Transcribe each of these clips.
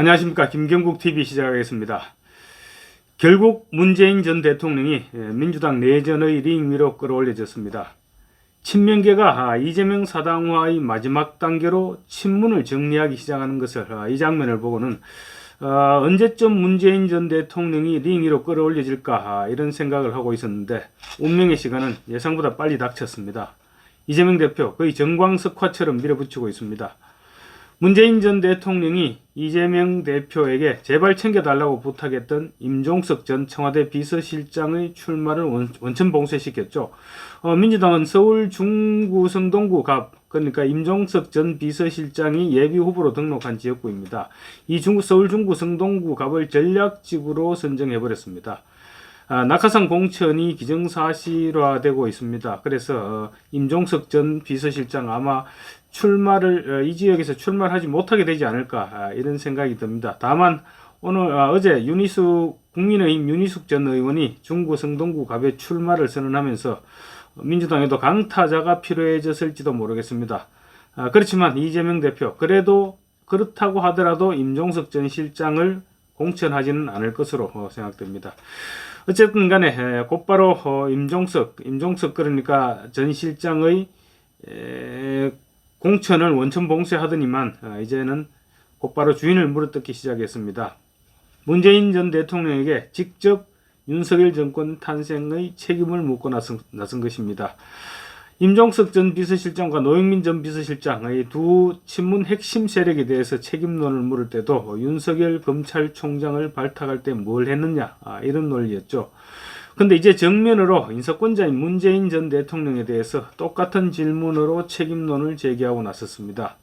안녕하십니까. 김경국TV 시작하겠습니다. 결국 문재인 전 대통령이 민주당 내전의 링 위로 끌어올려졌습니다. 친명계가 이재명 사당화의 마지막 단계로 친문을 정리하기 시작하는 것을 이 장면을 보고는 언제쯤 문재인 전 대통령이 링 위로 끌어올려질까 이런 생각을 하고 있었는데 운명의 시간은 예상보다 빨리 닥쳤습니다. 이재명 대표 거의 정광석화처럼 밀어붙이고 있습니다. 문재인 전 대통령이 이재명 대표에게 제발 챙겨달라고 부탁했던 임종석 전 청와대 비서실장의 출마를 원천 봉쇄시켰죠. 민주당은 서울 중구 성동구 갑, 그러니까 임종석 전 비서실장이 예비후보로 등록한 지역구입니다. 이 서울 중구 성동구 갑을 전략지구로 선정해버렸습니다. 낙하산 공천이 기정사실화되고 있습니다. 그래서 임종석 전 비서실장 아마 이 지역에서 출마를 하지 못하게 되지 않을까 이런 생각이 듭니다. 다만 어제 국민의힘 윤희숙 전 의원이 중구 성동구 갑에 출마를 선언하면서 민주당에도 강타자가 필요해졌을지도 모르겠습니다. 그렇지만 이재명 대표 그렇다고 하더라도 임종석 전 실장을 공천하지는 않을 것으로 생각됩니다. 어쨌든 간에 곧바로 임종석 그러니까 전 실장의 공천을 원천 봉쇄하더니만 이제는 곧바로 주인을 물어뜯기 시작했습니다. 문재인 전 대통령에게 직접 윤석열 정권 탄생의 책임을 묻고 나선 것입니다. 임종석 전 비서실장과 노영민 전 비서실장의 두 친문 핵심 세력에 대해서 책임론을 물을 때도 윤석열 검찰총장을 발탁할 때 뭘 했느냐 이런 논리였죠. 근데 이제 정면으로 인사권자인 문재인 전 대통령에 대해서 똑같은 질문으로 책임론을 제기하고 나섰습니다.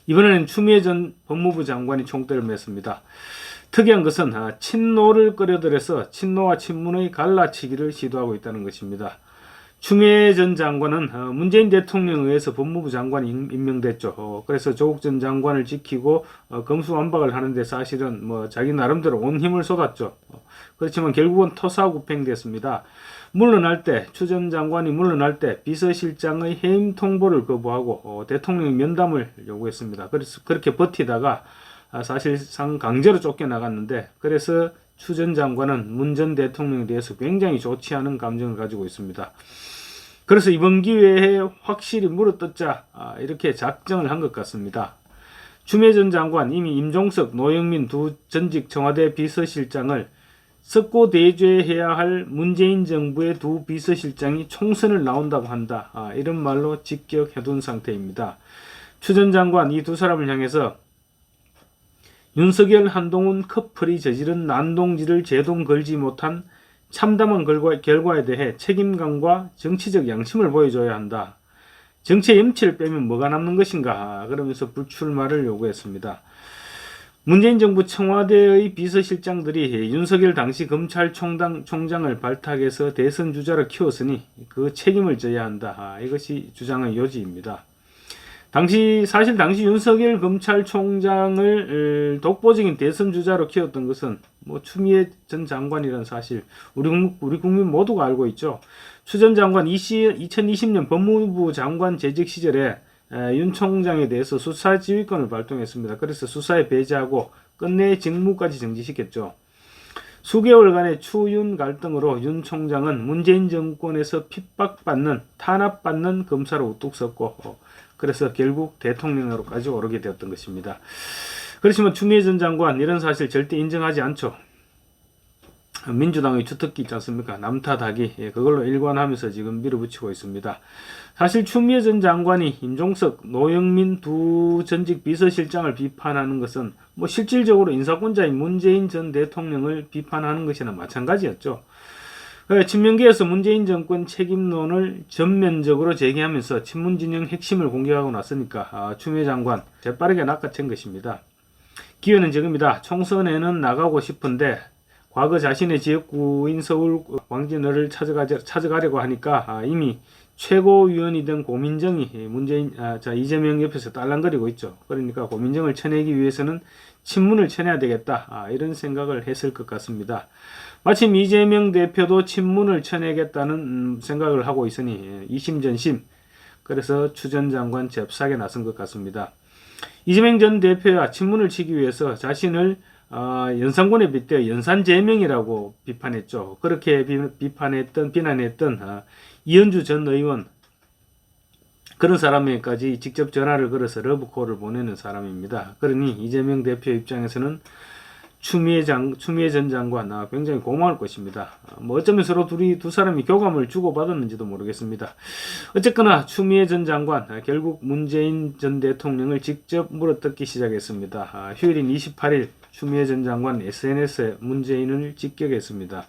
이번에는 추미애 전 법무부 장관이 총대를 맸습니다. 특이한 것은 친노를 끌어들여서 친노와 친문의 갈라치기를 시도하고 있다는 것입니다. 추미애 전 장관은 문재인 대통령에 의해서 법무부 장관이 임명됐죠. 그래서 조국 전 장관을 지키고 검수완박을 하는데 사실은 자기 나름대로 온 힘을 쏟았죠. 그렇지만 결국은 토사구팽됐습니다. 추 전 장관이 물러날 때 비서실장의 해임 통보를 거부하고 대통령 면담을 요구했습니다. 그래서 그렇게 버티다가 사실상 강제로 쫓겨나갔는데, 그래서 추 전 장관은 문 전 대통령에 대해서 굉장히 좋지 않은 감정을 가지고 있습니다. 그래서 이번 기회에 확실히 물어뜯자 이렇게 작정을 한 것 같습니다. 추미애 전 장관 이미 임종석, 노영민 두 전직 청와대 비서실장을 석고 대죄해야 할 문재인 정부의 두 비서실장이 총선을 나온다고 한다 이런 말로 직격해둔 상태입니다. 추 전 장관 이 두 사람을 향해서 윤석열 한동훈 커플이 저지른 난동질을 제동 걸지 못한 참담한 결과에 대해 책임감과 정치적 양심을 보여줘야 한다. 정치의 염치를 빼면 뭐가 남는 것인가 그러면서 불출마를 요구했습니다. 문재인 정부 청와대의 비서실장들이 윤석열 당시 검찰총장을 발탁해서 대선 주자로 키웠으니 그 책임을 져야 한다. 이것이 주장의 요지입니다. 당시 윤석열 검찰총장을 독보적인 대선 주자로 키웠던 것은 추미애 전 장관이라는 사실 우리 국민 모두가 알고 있죠. 추 전 장관 2020년 법무부 장관 재직 시절에 윤 총장에 대해서 수사지휘권을 발동했습니다. 그래서 수사에 배제하고 끝내 직무까지 정지시켰죠. 수개월간의 추윤 갈등으로 윤 총장은 문재인 정권에서 핍박받는, 탄압받는 검사로 우뚝 섰고 그래서 결국 대통령으로까지 오르게 되었던 것입니다. 그렇지만 추미애 전 장관 이런 사실 절대 인정하지 않죠. 민주당의 주특기 있지 않습니까? 남탓하기, 그걸로 일관하면서 지금 밀어붙이고 있습니다. 사실 추미애 전 장관이 임종석, 노영민 두 전직 비서실장을 비판하는 것은 실질적으로 인사권자인 문재인 전 대통령을 비판하는 것이나 마찬가지였죠. 친명계에서 문재인 정권 책임론을 전면적으로 제기하면서 친문진영 핵심을 공격하고 났으니까 추미애 장관 재빠르게 낚아챈 것입니다. 기회는 지금이다. 총선에는 나가고 싶은데 과거 자신의 지역구인 서울 광진을을 찾아가려고 하니까 이미 최고위원이던 고민정이 이재명 옆에서 딸랑거리고 있죠. 그러니까 고민정을 쳐내기 위해서는 친문을 쳐내야 되겠다 이런 생각을 했을 것 같습니다. 마침 이재명 대표도 친문을 쳐내겠다는 생각을 하고 있으니 이심전심, 그래서 추 전 장관 잽싸게 나선 것 같습니다. 이재명 전 대표야 친문을 치기 위해서 자신을 연산군에 빗대어 연산제명이라고 비판했죠. 그렇게 비난했던 이현주 전 의원, 그런 사람에게까지 직접 전화를 걸어서 러브콜을 보내는 사람입니다. 그러니 이재명 대표 입장에서는 추미애 전 장관 굉장히 고마울 것입니다. 뭐 어쩌면 서로 두 사람이 교감을 주고받았는지도 모르겠습니다. 어쨌거나 추미애 전 장관 결국 문재인 전 대통령을 직접 물어뜯기 시작했습니다. 휴일인 28일 추미애 전 장관 SNS에 문재인을 직격했습니다.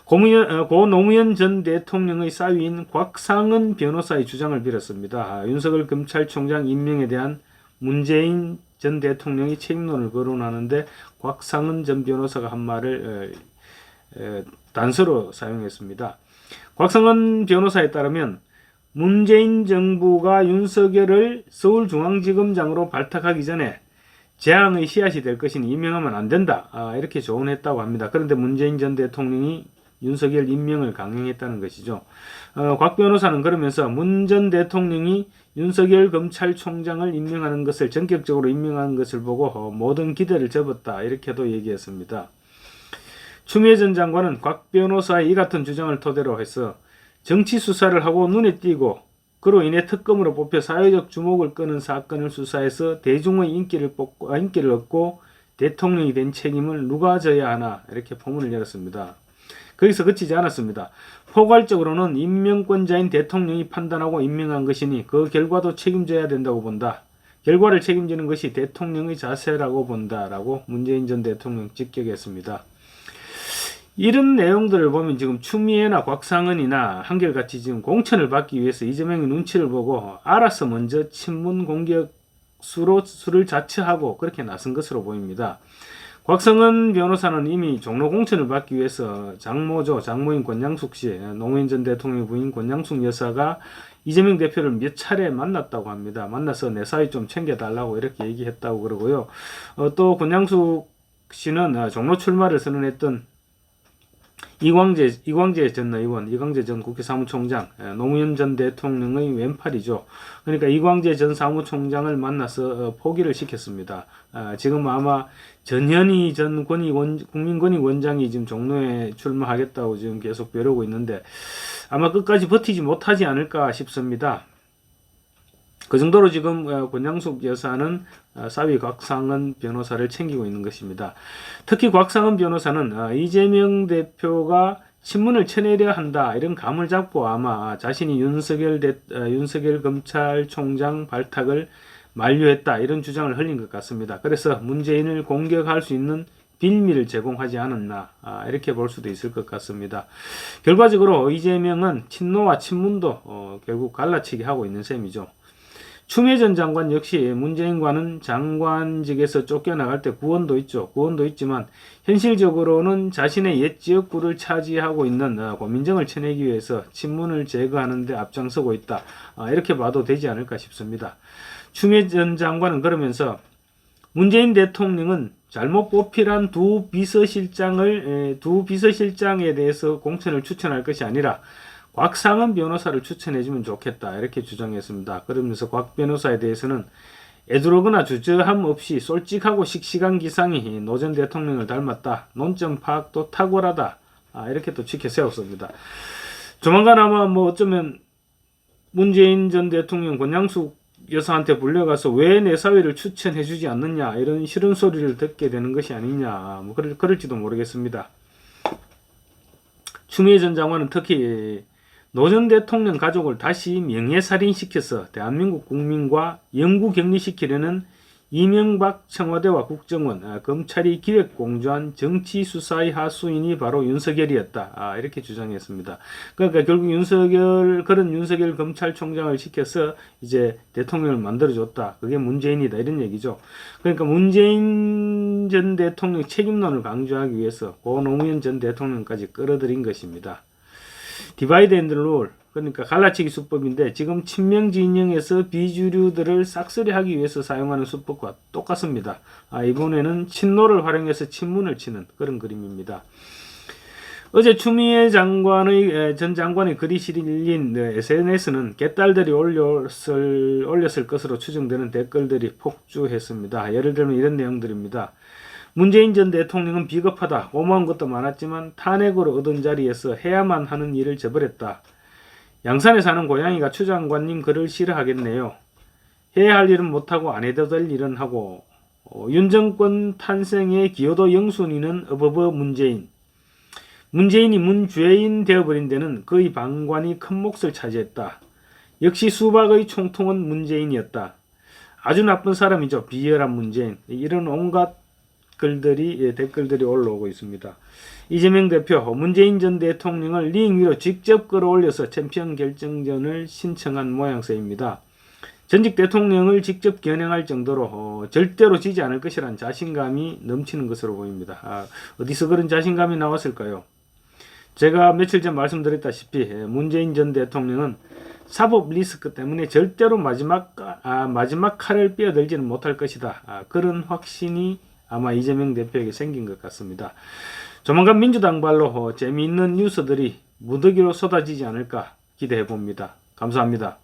고 노무현 전 대통령의 사위인 곽상은 변호사의 주장을 빌었습니다. 윤석열 검찰총장 임명에 대한 문재인 전 대통령이 책임론을 거론하는데 곽상은 전 변호사가 한 말을 단서로 사용했습니다. 곽상은 변호사에 따르면 문재인 정부가 윤석열을 서울중앙지검장으로 발탁하기 전에 재앙의 씨앗이 될 것이니 임명하면 안 된다, 이렇게 조언했다고 합니다. 그런데 문재인 전 대통령이 윤석열 임명을 강행했다는 것이죠. 곽 변호사는 그러면서 문 전 대통령이 윤석열 검찰총장을 임명하는 것을 전격적으로 임명하는 것을 보고 모든 기대를 접었다, 이렇게도 얘기했습니다. 추미애 전 장관은 곽 변호사의 이 같은 주장을 토대로 해서 정치 수사를 하고 눈에 띄고 그로 인해 특검으로 뽑혀 사회적 주목을 끄는 사건을 수사해서 대중의 인기를 얻고 대통령이 된 책임을 누가 져야 하나, 이렇게 포문을 열었습니다. 거기서 그치지 않았습니다. 포괄적으로는 임명권자인 대통령이 판단하고 임명한 것이니 그 결과도 책임져야 된다고 본다. 결과를 책임지는 것이 대통령의 자세라고 본다라고 문재인 전 대통령 직격했습니다. 이런 내용들을 보면 지금 추미애나 곽상은이나 한결같이 지금 공천을 받기 위해서 이재명의 눈치를 보고 알아서 먼저 친문 공격수를 자처하고 그렇게 나선 것으로 보입니다. 곽성은 변호사는 이미 종로 공천을 받기 위해서 장모인 권양숙 씨, 노무현 전 대통령의 부인 권양숙 여사가 이재명 대표를 몇 차례 만났다고 합니다. 만나서 내 사위 좀 챙겨달라고 이렇게 얘기했다고 그러고요. 또 권양숙 씨는 종로 출마를 선언했던 이광재 전 의원, 이광재 전 국회 사무총장, 노무현 전 대통령의 왼팔이죠. 그러니까 이광재 전 사무총장을 만나서 포기를 시켰습니다. 지금 아마 전현희 전 국민권익원장이 지금 종로에 출마하겠다고 지금 계속 벼르고 있는데 아마 끝까지 버티지 못하지 않을까 싶습니다. 그 정도로 지금 권양숙 여사는 사위 곽상은 변호사를 챙기고 있는 것입니다. 특히 곽상은 변호사는 이재명 대표가 친문을 쳐내려 한다, 이런 감을 잡고 아마 자신이 윤석열 검찰총장 발탁을 만료했다, 이런 주장을 흘린 것 같습니다. 그래서 문재인을 공격할 수 있는 빌미를 제공하지 않았나, 이렇게 볼 수도 있을 것 같습니다. 결과적으로 이재명은 친노와 친문도 결국 갈라치기 하고 있는 셈이죠. 추미애 전 장관 역시 문재인과는 장관직에서 쫓겨나갈 때 구원도 있죠. 구원도 있지만 현실적으로는 자신의 옛 지역구를 차지하고 있는 고민정을 쳐내기 위해서 친문을 제거하는 데 앞장서고 있다, 이렇게 봐도 되지 않을까 싶습니다. 추미애 전 장관은 그러면서 문재인 대통령은 잘못 뽑히란 두 비서실장에 대해서 공천을 추천할 것이 아니라 곽상은 변호사를 추천해주면 좋겠다, 이렇게 주장했습니다. 그러면서 곽 변호사에 대해서는 애들어거나 주저함 없이 솔직하고 씩씩한 기상이 노 전 대통령을 닮았다, 논점 파악도 탁월하다, 이렇게 또 지켜 세웠습니다. 조만간 아마 어쩌면 문재인 전 대통령 권양숙 여사한테 불려가서 왜 내 사위를 추천해주지 않느냐, 이런 싫은 소리를 듣게 되는 것이 아니냐, 그럴지도 모르겠습니다. 추미애 전 장관은 특히 노 전 대통령 가족을 다시 명예살인시켜서 대한민국 국민과 영구 격리시키려는 이명박 청와대와 국정원, 검찰이 기획공조한 정치수사의 하수인이 바로 윤석열이었다, 이렇게 주장했습니다. 그러니까 결국 그런 윤석열 검찰총장을 시켜서 이제 대통령을 만들어줬다, 그게 문재인이다, 이런 얘기죠. 그러니까 문재인 전 대통령 책임론을 강조하기 위해서 고 노무현 전 대통령까지 끌어들인 것입니다. 디바이드 앤드 룰, 그러니까 갈라치기 수법인데 지금 친명 진영에서 비주류들을 싹쓸이하기 위해서 사용하는 수법과 똑같습니다. 이번에는 친노를 활용해서 친문을 치는 그런 그림입니다. 어제 추미애 전 장관의 글이 실린 SNS는 개딸들이 올렸을 것으로 추정되는 댓글들이 폭주했습니다. 예를 들면 이런 내용들입니다. 문재인 전 대통령은 비겁하다. 고마운 것도 많았지만 탄핵으로 얻은 자리에서 해야만 하는 일을 저버렸다. 양산에 사는 고양이가 추 장관님 글을 싫어하겠네요. 해야 할 일은 못하고 안 해도 될 일은 하고 윤 정권 탄생의 기여도 영순위는 어버버 문재인. 문재인이 문죄인 되어버린 데는 그의 방관이 큰 몫을 차지했다. 역시 수박의 총통은 문재인이었다. 아주 나쁜 사람이죠. 비열한 문재인. 이런 온갖 댓글들이 올라오고 있습니다. 이재명 대표, 문재인 전 대통령을 링 위로 직접 끌어올려서 챔피언 결정전을 신청한 모양새입니다. 전직 대통령을 직접 겨냥할 정도로 절대로 지지 않을 것이란 자신감이 넘치는 것으로 보입니다. 어디서 그런 자신감이 나왔을까요? 제가 며칠 전 말씀드렸다시피 문재인 전 대통령은 사법 리스크 때문에 절대로 마지막 칼을 빼어들지는 못할 것이다. 그런 확신이 아마 이재명 대표에게 생긴 것 같습니다. 조만간 민주당발로 재미있는 뉴스들이 무더기로 쏟아지지 않을까 기대해 봅니다. 감사합니다.